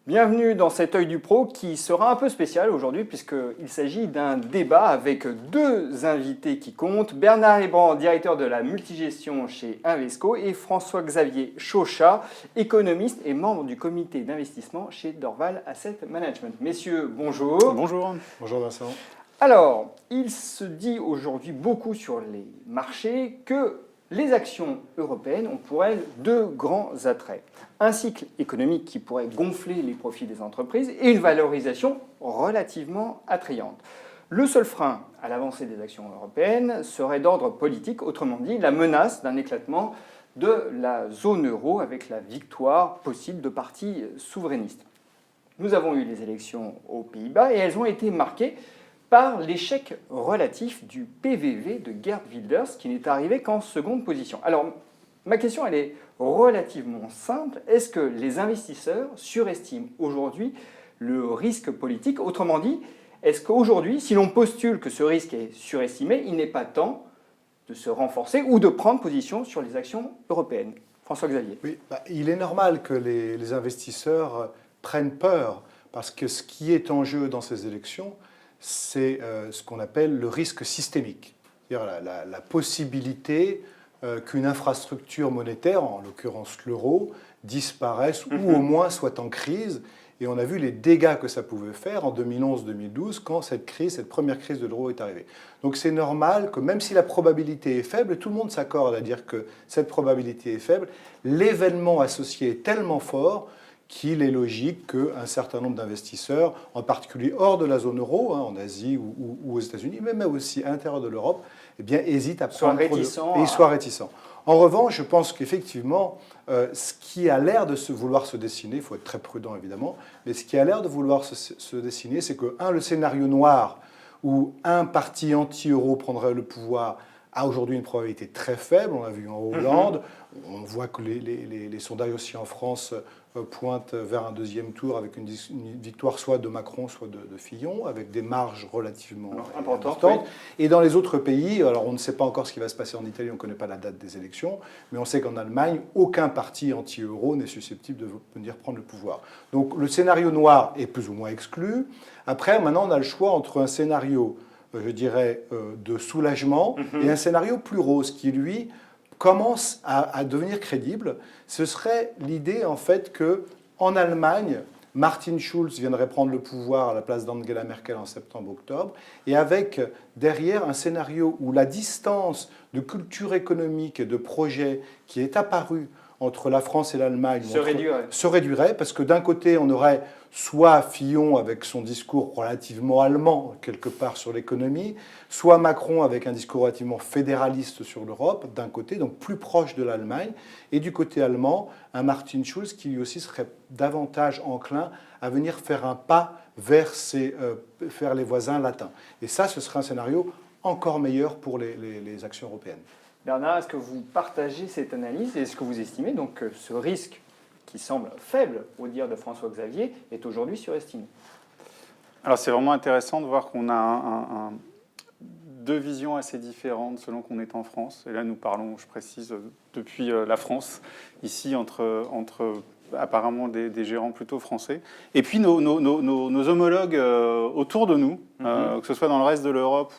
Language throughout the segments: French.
Bienvenue dans cet œil du pro qui sera un peu spécial aujourd'hui puisqu'il s'agit d'un débat avec deux invités qui comptent. Bernard Hébrand, directeur de la multigestion chez Invesco et François-Xavier Chauchat, économiste et membre du comité d'investissement chez Dorval Asset Management. Messieurs, bonjour. Bonjour. Bonjour Vincent. Alors, il se dit aujourd'hui beaucoup sur les marchés que les actions européennes ont pour elles deux grands attraits. Un cycle économique qui pourrait gonfler les profits des entreprises et une valorisation relativement attrayante. Le seul frein à l'avancée des actions européennes serait d'ordre politique, autrement dit la menace d'un éclatement de la zone euro avec la victoire possible de partis souverainistes. Nous avons eu les élections aux Pays-Bas et elles ont été marquées par l'échec relatif du PVV de Geert Wilders, qui n'est arrivé qu'en seconde position. Alors, ma question, elle est relativement simple. Est-ce que les investisseurs surestiment aujourd'hui le risque politique? Autrement dit, est-ce qu'aujourd'hui, si l'on postule que ce risque est surestimé, il n'est pas temps de se renforcer ou de prendre position sur les actions européennes? François-Xavier. Oui, il est normal que les investisseurs prennent peur, parce que ce qui est en jeu dans ces élections, c'est ce qu'on appelle le risque systémique. C'est-à-dire la possibilité qu'une infrastructure monétaire, en l'occurrence l'euro, disparaisse ou au moins soit en crise. Et on a vu les dégâts que ça pouvait faire en 2011-2012 quand cette première crise de l'euro est arrivée. Donc c'est normal que même si la probabilité est faible, tout le monde s'accorde à dire que cette probabilité est faible, l'événement associé est tellement fort qu'il est logique qu'un certain nombre d'investisseurs, en particulier hors de la zone euro, en Asie ou aux États-Unis, mais même aussi à l'intérieur de l'Europe, eh bien, hésitent à prendre et soient réticents. En revanche, je pense qu'effectivement, ce qui a l'air de vouloir se dessiner, il faut être très prudent évidemment, mais ce qui a l'air de vouloir se dessiner, c'est que, le scénario noir où un parti anti-euro prendrait le pouvoir a aujourd'hui une probabilité très faible. On l'a vu en Hollande. On voit que les sondages aussi en France pointent vers un deuxième tour avec une victoire soit de Macron, soit de Fillon, avec des marges relativement importantes. Oui. Et dans les autres pays, alors on ne sait pas encore ce qui va se passer en Italie, on ne connaît pas la date des élections, mais on sait qu'en Allemagne, aucun parti anti-euro n'est susceptible de venir prendre le pouvoir. Donc le scénario noir est plus ou moins exclu. Après, maintenant, on a le choix entre un scénario, je dirais, de soulagement et un scénario plus rose qui, lui, commence à devenir crédible. Ce serait l'idée, en fait, qu'en Allemagne, Martin Schulz viendrait prendre le pouvoir à la place d'Angela Merkel en septembre-octobre, et avec derrière un scénario où la distance de culture économique et de projet qui est apparue entre la France et l'Allemagne se réduirait, parce que d'un côté, on aurait soit Fillon avec son discours relativement allemand, quelque part sur l'économie, soit Macron avec un discours relativement fédéraliste sur l'Europe, d'un côté, donc plus proche de l'Allemagne, et du côté allemand, un Martin Schulz qui lui aussi serait davantage enclin à venir faire un pas vers les voisins latins. Et ça, ce serait un scénario encore meilleur pour les actions européennes. Bernard, est-ce que vous partagez cette analyse et est-ce que vous estimez donc que ce risque, qui semble faible au dire de François-Xavier, est aujourd'hui surestimé? Alors c'est vraiment intéressant de voir qu'on a deux visions assez différentes selon qu'on est en France. Et là nous parlons, je précise, depuis la France, ici entre apparemment des gérants plutôt français. Et puis nos homologues autour de nous, que ce soit dans le reste de l'Europe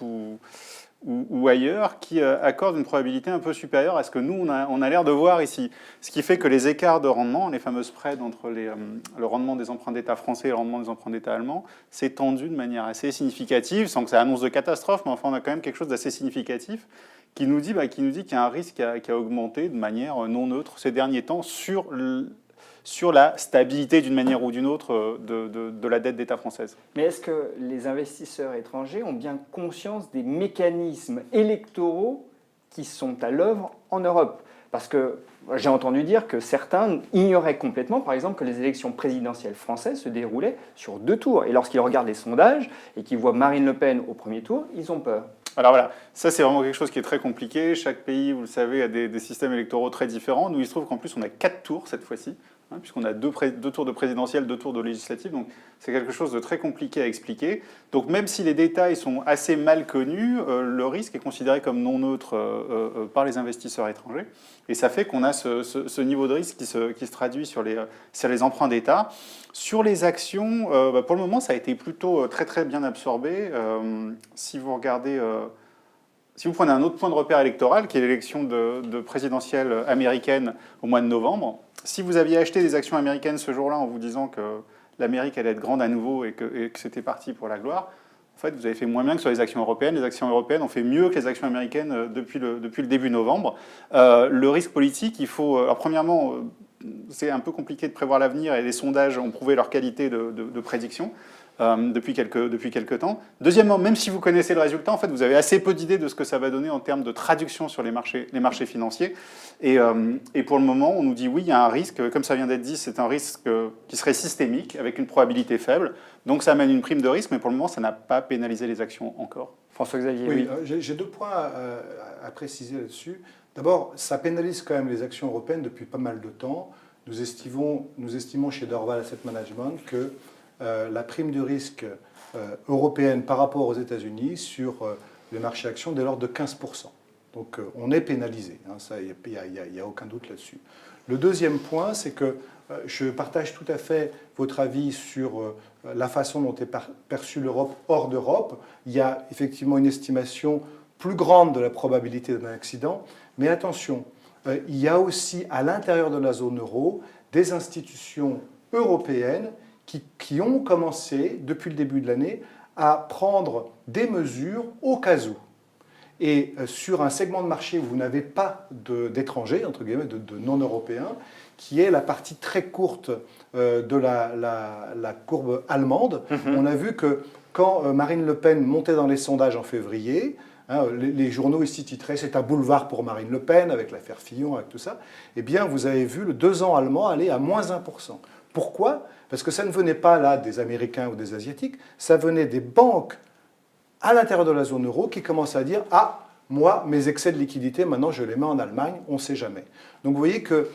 ou ailleurs, qui accordent une probabilité un peu supérieure à ce que nous, on a l'air de voir ici. Ce qui fait que les écarts de rendement, les fameux spreads entre le rendement des emprunts d'État français et le rendement des emprunts d'État allemands, s'est tendu de manière assez significative, sans que ça annonce de catastrophe, mais enfin on a quand même quelque chose d'assez significatif qui nous dit qu'il y a un risque qui a augmenté de manière non neutre ces derniers temps sur la stabilité d'une manière ou d'une autre de la dette d'État française. Mais est-ce que les investisseurs étrangers ont bien conscience des mécanismes électoraux qui sont à l'œuvre en Europe? Parce que j'ai entendu dire que certains ignoraient complètement, par exemple, que les élections présidentielles françaises se déroulaient sur 2 tours. Et lorsqu'ils regardent les sondages et qu'ils voient Marine Le Pen au premier tour, ils ont peur. Alors voilà, ça c'est vraiment quelque chose qui est très compliqué. Chaque pays, vous le savez, a des systèmes électoraux très différents. Nous, il se trouve qu'en plus, on a 4 tours cette fois-ci. puisqu'on a deux tours de présidentielle, 2 tours de législative, donc c'est quelque chose de très compliqué à expliquer. Donc même si les détails sont assez mal connus, le risque est considéré comme non neutre par les investisseurs étrangers, et ça fait qu'on a ce niveau de risque qui se traduit sur les emprunts d'État. Sur les actions, pour le moment, ça a été plutôt très très bien absorbé. Si vous regardez... Si vous prenez un autre point de repère électoral, qui est l'élection de présidentielle américaine au mois de novembre, si vous aviez acheté des actions américaines ce jour-là en vous disant que l'Amérique allait être grande à nouveau et que c'était parti pour la gloire, en fait, vous avez fait moins bien que sur les actions européennes. Les actions européennes ont fait mieux que les actions américaines depuis le début novembre. Le risque politique, il faut... Alors, premièrement, c'est un peu compliqué de prévoir l'avenir et les sondages ont prouvé leur qualité de prédiction. Depuis quelques temps. Deuxièmement, même si vous connaissez le résultat, en fait, vous avez assez peu d'idées de ce que ça va donner en termes de traduction sur les marchés financiers. Et pour le moment, on nous dit oui, il y a un risque. Comme ça vient d'être dit, c'est un risque qui serait systémique, avec une probabilité faible. Donc ça amène une prime de risque, mais pour le moment, ça n'a pas pénalisé les actions encore. François-Xavier, oui. J'ai 2 points à préciser là-dessus. D'abord, ça pénalise quand même les actions européennes depuis pas mal de temps. Nous estimons chez Dorval Asset Management que la prime de risque européenne par rapport aux États-Unis sur les marchés actions est de l'ordre de 15%. Donc on est pénalisé, hein, il n'y a aucun doute là-dessus. Le deuxième point, c'est que je partage tout à fait votre avis sur la façon dont est perçue l'Europe hors d'Europe. Il y a effectivement une estimation plus grande de la probabilité d'un accident, mais attention, il y a aussi à l'intérieur de la zone euro des institutions européennes qui ont commencé, depuis le début de l'année, à prendre des mesures au cas où. Et sur un segment de marché où vous n'avez pas d'étrangers, entre guillemets, de non-européens, qui est la partie très courte de la courbe allemande, on a vu que quand Marine Le Pen montait dans les sondages en février, hein, les journaux ici titraient « C'est un boulevard pour Marine Le Pen » avec l'affaire Fillon, avec tout ça, eh bien vous avez vu le 2 ans allemand aller à moins 1%. Pourquoi ? Parce que ça ne venait pas là des Américains ou des Asiatiques, ça venait des banques à l'intérieur de la zone euro qui commencent à dire « Ah, moi, mes excès de liquidité, maintenant je les mets en Allemagne, on ne sait jamais ». Donc vous voyez que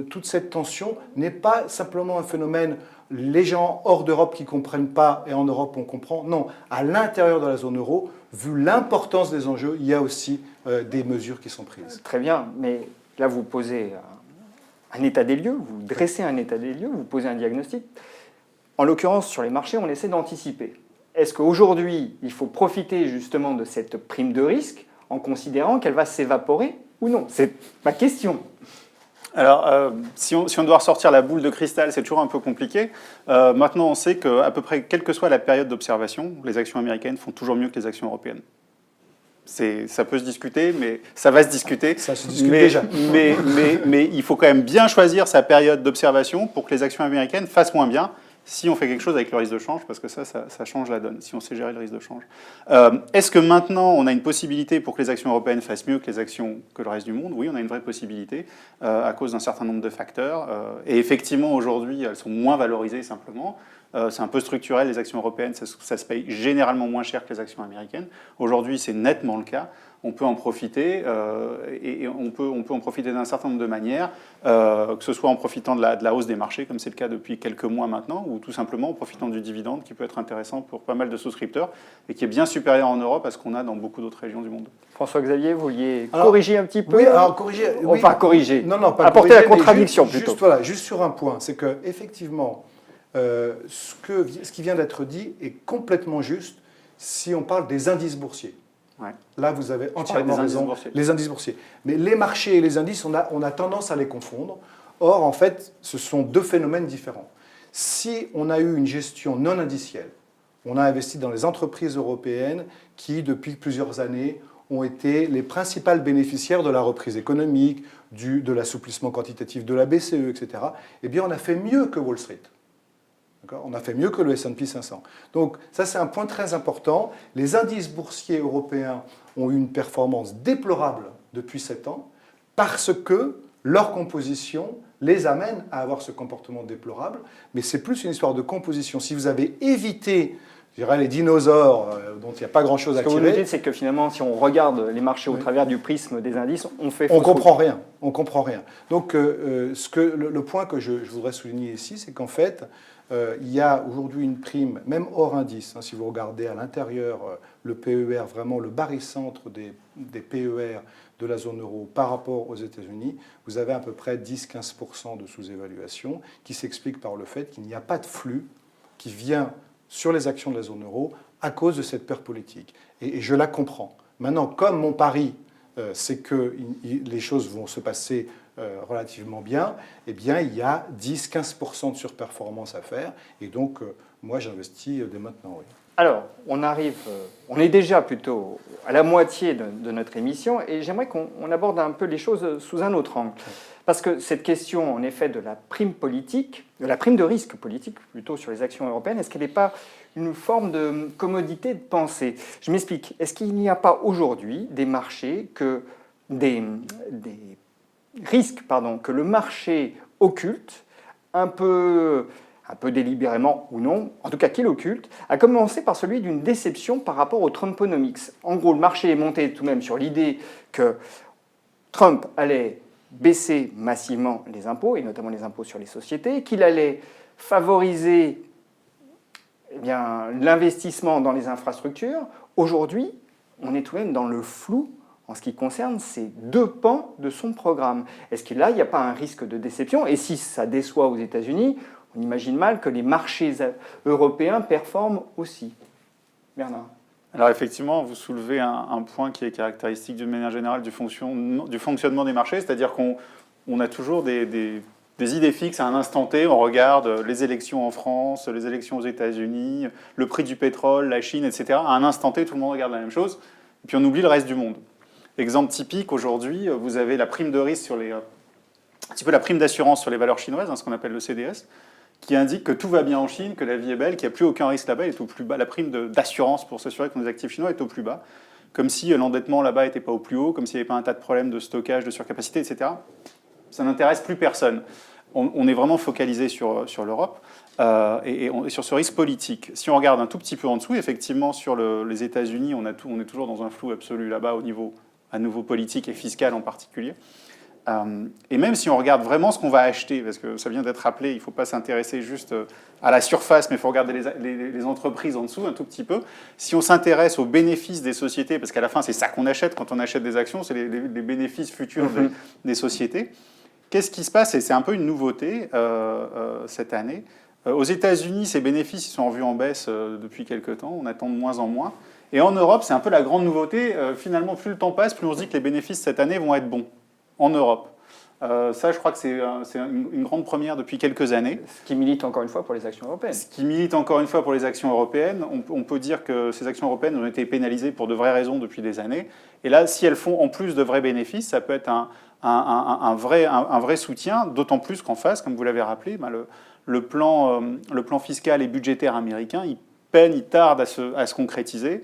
toute cette tension n'est pas simplement un phénomène les gens hors d'Europe qui ne comprennent pas et en Europe on comprend. Non, à l'intérieur de la zone euro, vu l'importance des enjeux, il y a aussi des mesures qui sont prises. Très bien, mais là vous posez un état des lieux, vous dressez un état des lieux, vous posez un diagnostic. En l'occurrence, sur les marchés, on essaie d'anticiper. Est-ce qu'aujourd'hui, il faut profiter justement de cette prime de risque en considérant qu'elle va s'évaporer ou non? C'est ma question. Alors, si on doit ressortir la boule de cristal, c'est toujours un peu compliqué. Maintenant, on sait qu'à peu près, quelle que soit la période d'observation, les actions américaines font toujours mieux que les actions européennes. Ça peut se discuter, mais ça va se discuter. Ça se discute déjà. Mais il faut quand même bien choisir sa période d'observation pour que les actions américaines fassent moins bien si on fait quelque chose avec le risque de change, parce que ça change la donne, si on sait gérer le risque de change. Est-ce que maintenant, on a une possibilité pour que les actions européennes fassent mieux que le reste du monde? Oui, on a une vraie possibilité à cause d'un certain nombre de facteurs. Et effectivement, aujourd'hui, elles sont moins valorisées simplement. C'est un peu structurel, les actions européennes, ça se paye généralement moins cher que les actions américaines. Aujourd'hui, c'est nettement le cas. On peut en profiter, et on peut en profiter d'un certain nombre de manières, que ce soit en profitant de la hausse des marchés, comme c'est le cas depuis quelques mois maintenant, ou tout simplement en profitant du dividende, qui peut être intéressant pour pas mal de souscripteurs, et qui est bien supérieur en Europe à ce qu'on a dans beaucoup d'autres régions du monde. François-Xavier, vous vouliez corriger un petit peu? Oui, alors corriger... Enfin, corriger. Non, pas apporter corriger, la contradiction plutôt. Juste sur un point, c'est qu'effectivement, ce qui vient d'être dit est complètement juste si on parle des indices boursiers. Ouais. Là, vous avez entièrement raison. Les indices boursiers. Mais les marchés et les indices, on a tendance à les confondre. Or, en fait, ce sont 2 phénomènes différents. Si on a eu une gestion non indicielle, on a investi dans les entreprises européennes qui, depuis plusieurs années, ont été les principales bénéficiaires de la reprise économique, de l'assouplissement quantitatif de la BCE, etc., eh bien, on a fait mieux que Wall Street. On a fait mieux que le S&P 500. Donc ça, c'est un point très important. Les indices boursiers européens ont eu une performance déplorable depuis 7 ans parce que leur composition les amène à avoir ce comportement déplorable. Mais c'est plus une histoire de composition. Si vous avez évité je dirais, les dinosaures dont il n'y a pas grand-chose à Ce que vous nous tirer. dites, c'est que finalement, si on regarde les marchés au travers du prisme des indices, on fait On fausse comprend rien. On comprend rien. Donc, le point que je voudrais souligner ici, c'est qu'en fait, il y a aujourd'hui une prime, même hors indice. Si vous regardez à l'intérieur le PER, vraiment le barycentre des PER de la zone euro par rapport aux États-Unis, vous avez à peu près 10-15% de sous-évaluation qui s'explique par le fait qu'il n'y a pas de flux qui vient sur les actions de la zone euro à cause de cette peur politique. Et je la comprends. Maintenant, comme mon pari, c'est que les choses vont se passer relativement bien, eh bien, il y a 10-15% de surperformance à faire. Et donc, moi, j'investis dès maintenant, oui. Alors, on est déjà plutôt à la moitié de notre émission et j'aimerais qu'on aborde un peu les choses sous un autre angle. Parce que cette question, en effet, de la prime politique, de la prime de risque politique plutôt sur les actions européennes, est-ce qu'elle n'est pas une forme de commodité de pensée? Je m'explique. Est-ce qu'il n'y a pas aujourd'hui des marchés des risques, que le marché occulte un peu délibérément ou non, en tout cas qu'il occulte, à commencer par celui d'une déception par rapport au Trumponomics. En gros, le marché est monté tout de même sur l'idée que Trump allait baisser massivement les impôts, et notamment les impôts sur les sociétés, qu'il allait favoriser l'investissement dans les infrastructures. Aujourd'hui, on est tout de même dans le flou en ce qui concerne ces deux pans de son programme. Est-ce que là, il n'y a pas un risque de déception? Et si ça déçoit aux États-Unis, on imagine mal que les marchés européens performent aussi. Bernard. Alors effectivement, vous soulevez un point qui est caractéristique d'une manière générale du fonctionnement des marchés, c'est-à-dire qu'on a toujours des idées fixes à un instant T. On regarde les élections en France, les élections aux États-Unis, le prix du pétrole, la Chine, etc. À un instant T, tout le monde regarde la même chose, et puis on oublie le reste du monde. Exemple typique, aujourd'hui, vous avez la prime de risque un petit peu la prime d'assurance sur les valeurs chinoises, ce qu'on appelle le CDS, qui indique que tout va bien en Chine, que la vie est belle, qu'il n'y a plus aucun risque là-bas, elle est au plus bas. La prime d'assurance pour s'assurer que nos actifs chinois est au plus bas. Comme si l'endettement là-bas n'était pas au plus haut, comme s'il n'y avait pas un tas de problèmes de stockage, de surcapacité, etc. Ça n'intéresse plus personne. On est vraiment focalisé sur l'Europe et sur ce risque politique. Si on regarde un tout petit peu en dessous, effectivement, sur les États-Unis, on est toujours dans un flou absolu là-bas au niveau, à nouveau, politique et fiscal en particulier. Et même si on regarde vraiment ce qu'on va acheter, parce que ça vient d'être rappelé, il ne faut pas s'intéresser juste à la surface, mais il faut regarder les entreprises en dessous un tout petit peu. Si on s'intéresse aux bénéfices des sociétés, parce qu'à la fin c'est ça qu'on achète quand on achète des actions, c'est les bénéfices futurs des sociétés. Qu'est-ce qui se passe? Et c'est un peu une nouveauté cette année. Aux États-Unis, ces bénéfices ils sont en vue en baisse depuis quelques temps, on attend de moins en moins. Et en Europe, c'est un peu la grande nouveauté. Finalement, plus le temps passe, plus on se dit que les bénéfices cette année vont être bons. En Europe. Ça, je crois que c'est une grande première depuis quelques années. Ce qui milite encore une fois pour les actions européennes. Ce qui milite encore une fois pour les actions européennes. On peut dire que ces actions européennes ont été pénalisées pour de vraies raisons depuis des années. Et là, si elles font en plus de vrais bénéfices, ça peut être un vrai soutien, d'autant plus qu'en face, comme vous l'avez rappelé, le plan fiscal et budgétaire américain, il tarde à se concrétiser.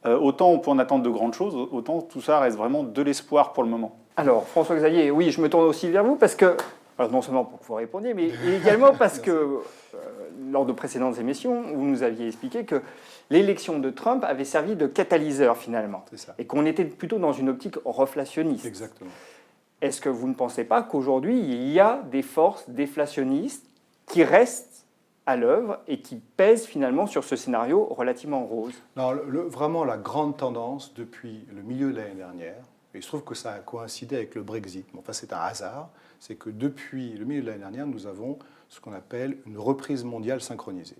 Autant on peut en attendre de grandes choses, autant tout ça reste vraiment de l'espoir pour le moment. Alors, François-Xavier, oui, je me tourne aussi vers vous parce que, alors non seulement pour que vous répondiez, mais également parce que lors de précédentes émissions, vous nous aviez expliqué que l'élection de Trump avait servi de catalyseur finalement. C'est ça. Et qu'on était plutôt dans une optique reflationniste. Exactement. Est-ce que vous ne pensez pas qu'aujourd'hui, il y a des forces déflationnistes qui restent à l'œuvre et qui pèsent finalement sur ce scénario relativement rose? Non, vraiment la grande tendance depuis le milieu de l'année dernière, et il se trouve que ça a coïncidé avec le Brexit, mais enfin c'est un hasard, c'est que depuis le milieu de l'année dernière, nous avons ce qu'on appelle une reprise mondiale synchronisée.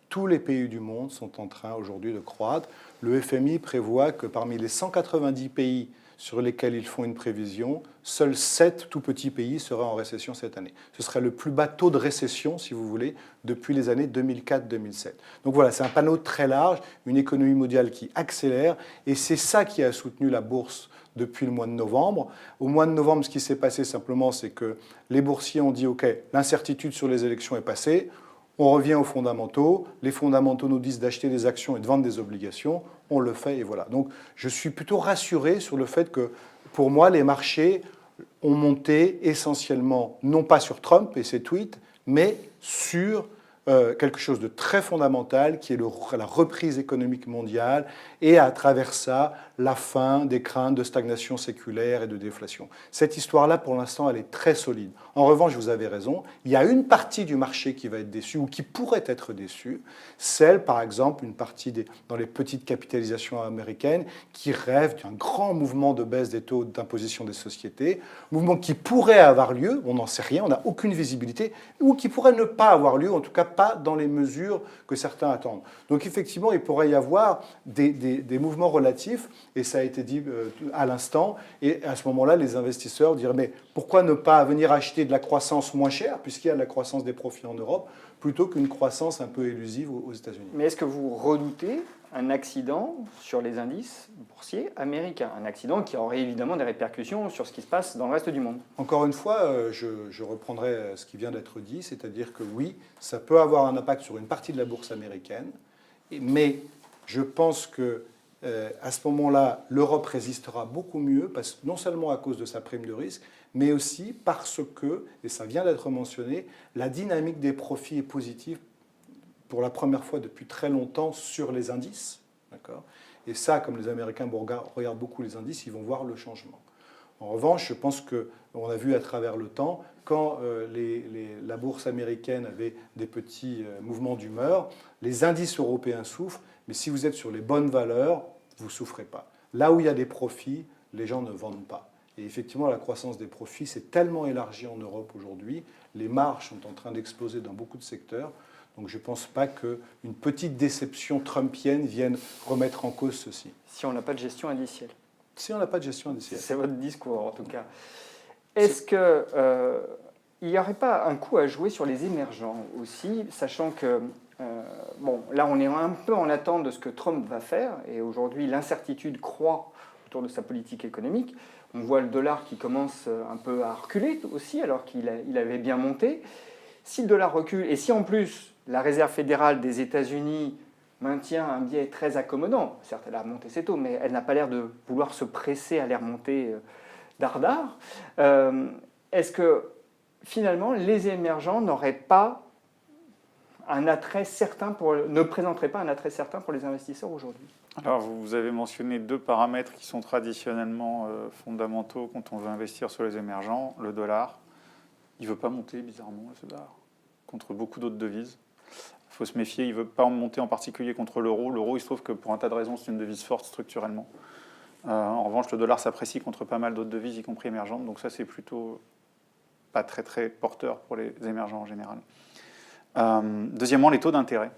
Tous les pays du monde sont en train aujourd'hui de croître. Le FMI prévoit que parmi les 190 pays sur lesquels ils font une prévision, seuls 7 tout petits pays seraient en récession cette année. Ce serait le plus bas taux de récession, si vous voulez, depuis les années 2004-2007. Donc voilà, c'est un panneau très large, une économie mondiale qui accélère, et c'est ça qui a soutenu la bourse depuis le mois de novembre. Au mois de novembre, ce qui s'est passé simplement, c'est que les boursiers ont dit « Ok, l'incertitude sur les élections est passée, on revient aux fondamentaux, les fondamentaux nous disent d'acheter des actions et de vendre des obligations, on le fait et voilà. » Donc je suis plutôt rassuré sur le fait que, pour moi, les marchés ont monté essentiellement, non pas sur Trump et ses tweets, mais sur quelque chose de très fondamental qui est la reprise économique mondiale et à travers ça la fin des craintes de stagnation séculaire et de déflation. Cette histoire-là, pour l'instant, elle est très solide. En revanche, vous avez raison, il y a une partie du marché qui va être déçue ou qui pourrait être déçue, celle, par exemple, une partie dans les petites capitalisations américaines qui rêvent d'un grand mouvement de baisse des taux d'imposition des sociétés, mouvement qui pourrait avoir lieu, on n'en sait rien, on n'a aucune visibilité, ou qui pourrait ne pas avoir lieu, en tout cas pas dans les mesures que certains attendent. Donc effectivement, il pourrait y avoir des mouvements relatifs, et ça a été dit à l'instant, et à ce moment-là, les investisseurs diraient, mais pourquoi ne pas venir acheter de la croissance moins chère, puisqu'il y a de la croissance des profits en Europe, plutôt qu'une croissance un peu élusive aux États-Unis. Mais est-ce que vous redoutez un accident sur les indices boursiers américains? Un accident qui aurait évidemment des répercussions sur ce qui se passe dans le reste du monde. Encore une fois, je reprendrai ce qui vient d'être dit, c'est-à-dire que oui, ça peut avoir un impact sur une partie de la bourse américaine, mais je pense que à ce moment-là, l'Europe résistera beaucoup mieux, non seulement à cause de sa prime de risque, mais aussi parce que, et ça vient d'être mentionné, la dynamique des profits est positive pour la première fois depuis très longtemps sur les indices. D'accord ? Et ça, comme les Américains regardent beaucoup les indices, ils vont voir le changement. En revanche, je pense qu'on a vu à travers le temps, quand la bourse américaine avait des petits mouvements d'humeur, les indices européens souffrent, mais si vous êtes sur les bonnes valeurs, vous ne souffrez pas. Là où il y a des profits, les gens ne vendent pas. Et effectivement, la croissance des profits s'est tellement élargie en Europe aujourd'hui, les marges sont en train d'exploser dans beaucoup de secteurs, donc je ne pense pas qu'une petite déception trumpienne vienne remettre en cause ceci. Si on n'a pas de gestion indicielle. Si on n'a pas de gestion indicielle. C'est votre discours en tout cas. Est-ce qu'il n'y aurait pas un coup à jouer sur les émergents aussi, sachant que, bon, là on est un peu en attente de ce que Trump va faire, et aujourd'hui l'incertitude croît autour de sa politique économique. On voit le dollar qui commence un peu à reculer aussi, alors qu'il avait bien monté. Si le dollar recule, et si en plus la Réserve fédérale des États-Unis maintient un biais très accommodant, certes elle a remonté ses taux, mais elle n'a pas l'air de vouloir se presser à les remonter dardard, est-ce que finalement les émergents n'auraient pas un attrait certain ne présenteraient pas un attrait certain pour les investisseurs aujourd'hui? Alors, vous avez mentionné deux paramètres qui sont traditionnellement fondamentaux quand on veut investir sur les émergents. Le dollar, il ne veut pas monter, bizarrement, le dollar, contre beaucoup d'autres devises. Il faut se méfier, il ne veut pas en monter en particulier contre l'euro. L'euro, il se trouve que pour un tas de raisons, c'est une devise forte structurellement. En revanche, le dollar s'apprécie contre pas mal d'autres devises, y compris émergentes. Donc ça, c'est plutôt pas très, très porteur pour les émergents en général. Deuxièmement, les taux d'intérêt.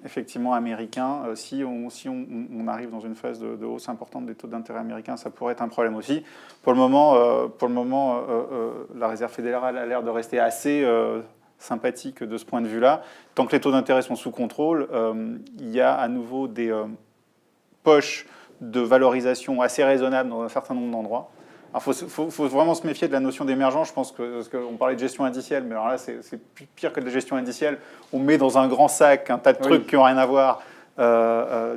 Effectivement, américains, si on arrive dans une phase de hausse importante des taux d'intérêt américains, ça pourrait être un problème aussi. Pour le moment, la Réserve fédérale a l'air de rester assez sympathique de ce point de vue-là. Tant que les taux d'intérêt sont sous contrôle, il y a à nouveau des poches de valorisation assez raisonnables dans un certain nombre d'endroits. Il faut vraiment se méfier de la notion d'émergent. Je pense parce qu'on parlait de gestion indicielle, mais alors là, c'est pire que de la gestion indicielle. On met dans un grand sac un tas de trucs qui n'ont rien à voir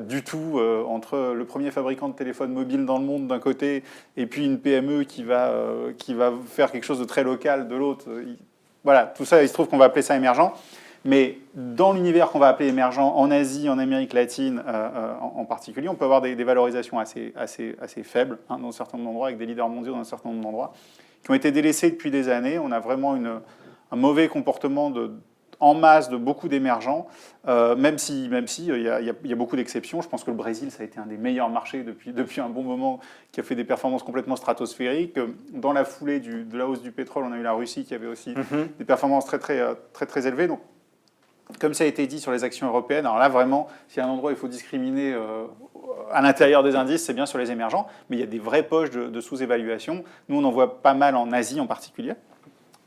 du tout entre le premier fabricant de téléphone mobile dans le monde d'un côté et puis une PME qui va faire quelque chose de très local de l'autre. Voilà, tout ça, il se trouve qu'on va appeler ça émergent. Mais dans l'univers qu'on va appeler émergent, en Asie, en Amérique latine en particulier, on peut avoir des valorisations assez faibles dans un certain nombre d'endroits, avec des leaders mondiaux dans un certain nombre d'endroits, qui ont été délaissés depuis des années. On a vraiment un mauvais comportement en masse de beaucoup d'émergents, même si il y a beaucoup d'exceptions. Je pense que le Brésil, ça a été un des meilleurs marchés depuis un bon moment, qui a fait des performances complètement stratosphériques. Dans la foulée de la hausse du pétrole, on a eu la Russie qui avait aussi des performances très élevées. Donc, comme ça a été dit sur les actions européennes, alors là vraiment, s'il y a un endroit où il faut discriminer à l'intérieur des indices, c'est bien sur les émergents, mais il y a des vraies poches de sous-évaluation. Nous, on en voit pas mal en Asie en particulier,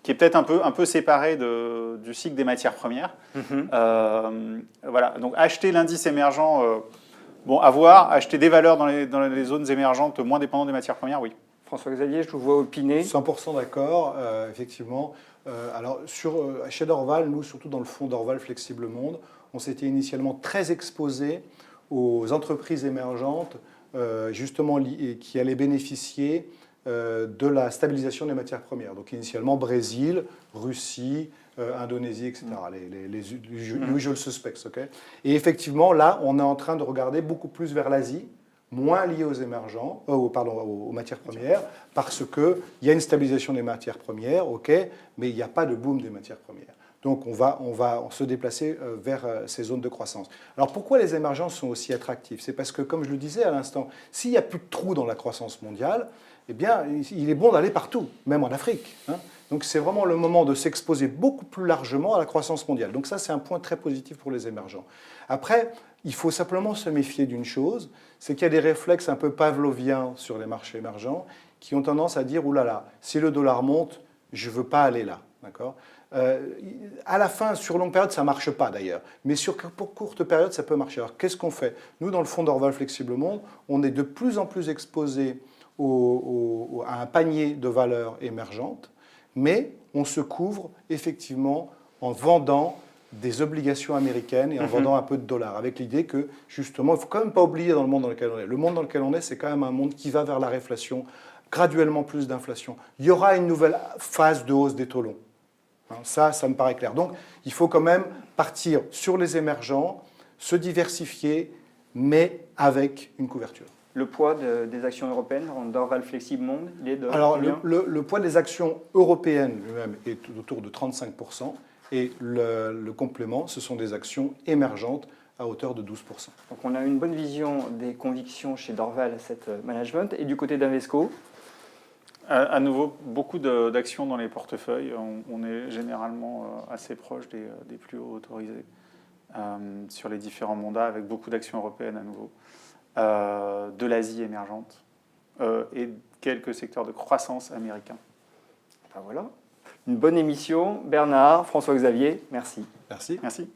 qui est peut-être un peu séparé du cycle des matières premières. Voilà, donc acheter l'indice émergent, à voir, acheter des valeurs dans les zones émergentes moins dépendantes des matières premières, oui. François-Xavier, je vous vois opiner. 100% d'accord, effectivement. Alors, chez Dorval, nous, surtout dans le fonds Dorval Flexible Monde, on s'était initialement très exposé aux entreprises émergentes, justement, qui allaient bénéficier de la stabilisation des matières premières. Donc initialement Brésil, Russie, Indonésie, etc. Les usual suspects. Okay. Et effectivement, là, on est en train de regarder beaucoup plus vers l'Asie, moins lié aux émergents, aux matières premières, parce qu'il y a une stabilisation des matières premières, ok, mais il n'y a pas de boom des matières premières. Donc on va se déplacer vers ces zones de croissance. Alors pourquoi les émergents sont aussi attractifs? C'est parce que, comme je le disais à l'instant, s'il n'y a plus de trous dans la croissance mondiale, eh bien, il est bon d'aller partout, même en Afrique. Hein. Donc c'est vraiment le moment de s'exposer beaucoup plus largement à la croissance mondiale. Donc ça, c'est un point très positif pour les émergents. Après, il faut simplement se méfier d'une chose, c'est qu'il y a des réflexes un peu pavloviens sur les marchés émergents qui ont tendance à dire « oulala, si le dollar monte, je ne veux pas aller là ». À la fin, sur longue période, ça ne marche pas d'ailleurs. Mais pour courte période, ça peut marcher. Alors qu'est-ce qu'on fait? Nous, dans le fonds d'Orval Flexible Monde, on est de plus en plus exposé à un panier de valeurs émergentes, mais on se couvre effectivement en vendant des obligations américaines et en vendant un peu de dollars, avec l'idée que, justement, il ne faut quand même pas oublier dans le monde dans lequel on est. Le monde dans lequel on est, c'est quand même un monde qui va vers la réflation, graduellement plus d'inflation. Il y aura une nouvelle phase de hausse des taux longs. Ça me paraît clair. Donc, il faut quand même partir sur les émergents, se diversifier, mais avec une couverture. Le poids des actions européennes en Dorval Flexible Monde, il est de Alors, combien? le poids des actions européennes lui-même est autour de 35%, et le complément, ce sont des actions émergentes à hauteur de 12%. Donc on a une bonne vision des convictions chez Dorval Asset Management. Et du côté d'Invesco? À nouveau, beaucoup d'actions dans les portefeuilles. On est généralement assez proche des plus hauts autorisés sur les différents mandats, avec beaucoup d'actions européennes à nouveau, de l'Asie émergente et quelques secteurs de croissance américains. Ben voilà, une bonne émission. Bernard, François-Xavier, merci. Merci. Merci.